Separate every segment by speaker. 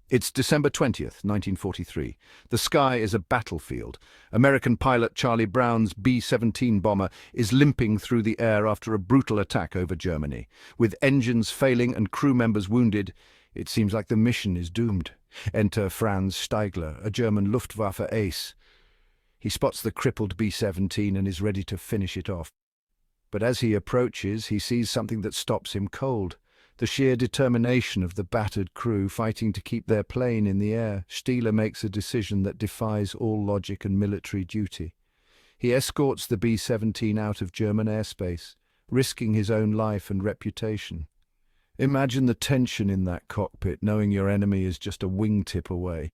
Speaker 1: It's December 20th, 1943. The sky is a battlefield. American pilot Charlie Brown's B-17 bomber is limping through the air after a brutal attack over Germany. With engines failing and crew members wounded, it seems like the mission is doomed. Enter Franz Steigler, a German Luftwaffe ace. He spots the crippled B-17 and is ready to finish it off. But as he approaches, he sees something that stops him cold. The sheer determination of the battered crew fighting to keep their plane in the air. Steigler makes a decision that defies all logic and military duty. He escorts the B-17 out of German airspace, risking his own life and reputation. Imagine the tension in that cockpit, knowing your enemy is just a wingtip away.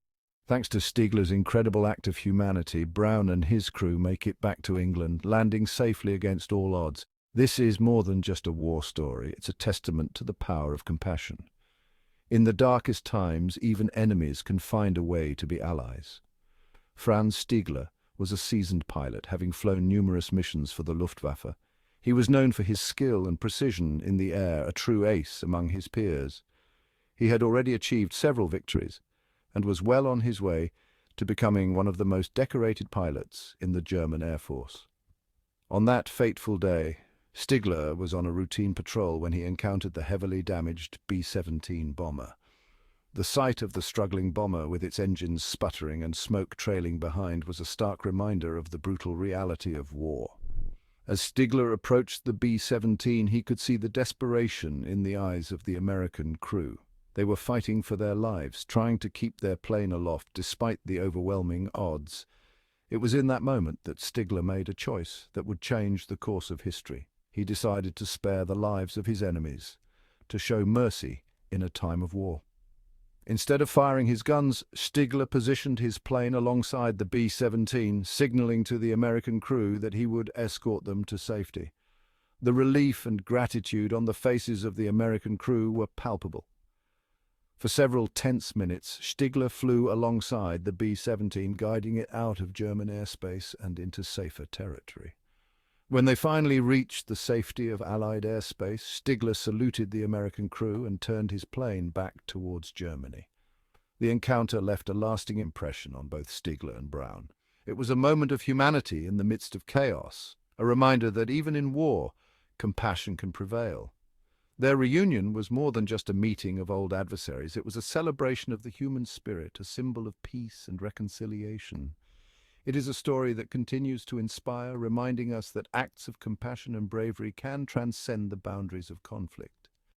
Speaker 1: Thanks to Steigler's incredible act of humanity, Brown and his crew make it back to England, landing safely against all odds. This is more than just a war story, it's a testament to the power of compassion. In the darkest times, even enemies can find a way to be allies. Franz Steigler was a seasoned pilot, having flown numerous missions for the Luftwaffe. He was known for his skill and precision in the air, a true ace among his peers. He had already achieved several victories, and was well on his way to becoming one of the most decorated pilots in the German Air Force. On that fateful day, Steigler was on a routine patrol when he encountered the heavily damaged B-17 bomber. The sight of the struggling bomber with its engines sputtering and smoke trailing behind was a stark reminder of the brutal reality of war. As Steigler approached the B-17, he could see the desperation in the eyes of the American crew. They were fighting for their lives, trying to keep their plane aloft despite the overwhelming odds. It was in that moment that Steigler made a choice that would change the course of history. He decided to spare the lives of his enemies, to show mercy in a time of war. Instead of firing his guns, Steigler positioned his plane alongside the B-17, signaling to the American crew that he would escort them to safety. The relief and gratitude on the faces of the American crew were palpable. For several tense minutes, Steigler flew alongside the B-17, guiding it out of German airspace and into safer territory. When they finally reached the safety of Allied airspace, Steigler saluted the American crew and turned his plane back towards Germany. The encounter left a lasting impression on both Steigler and Brown. It was a moment of humanity in the midst of chaos, a reminder that even in war, compassion can prevail. Their reunion was more than just a meeting of old adversaries. It was a celebration of the human spirit, a symbol of peace and reconciliation. It is a story that continues to inspire, reminding us that acts of compassion and bravery can transcend the boundaries of conflict.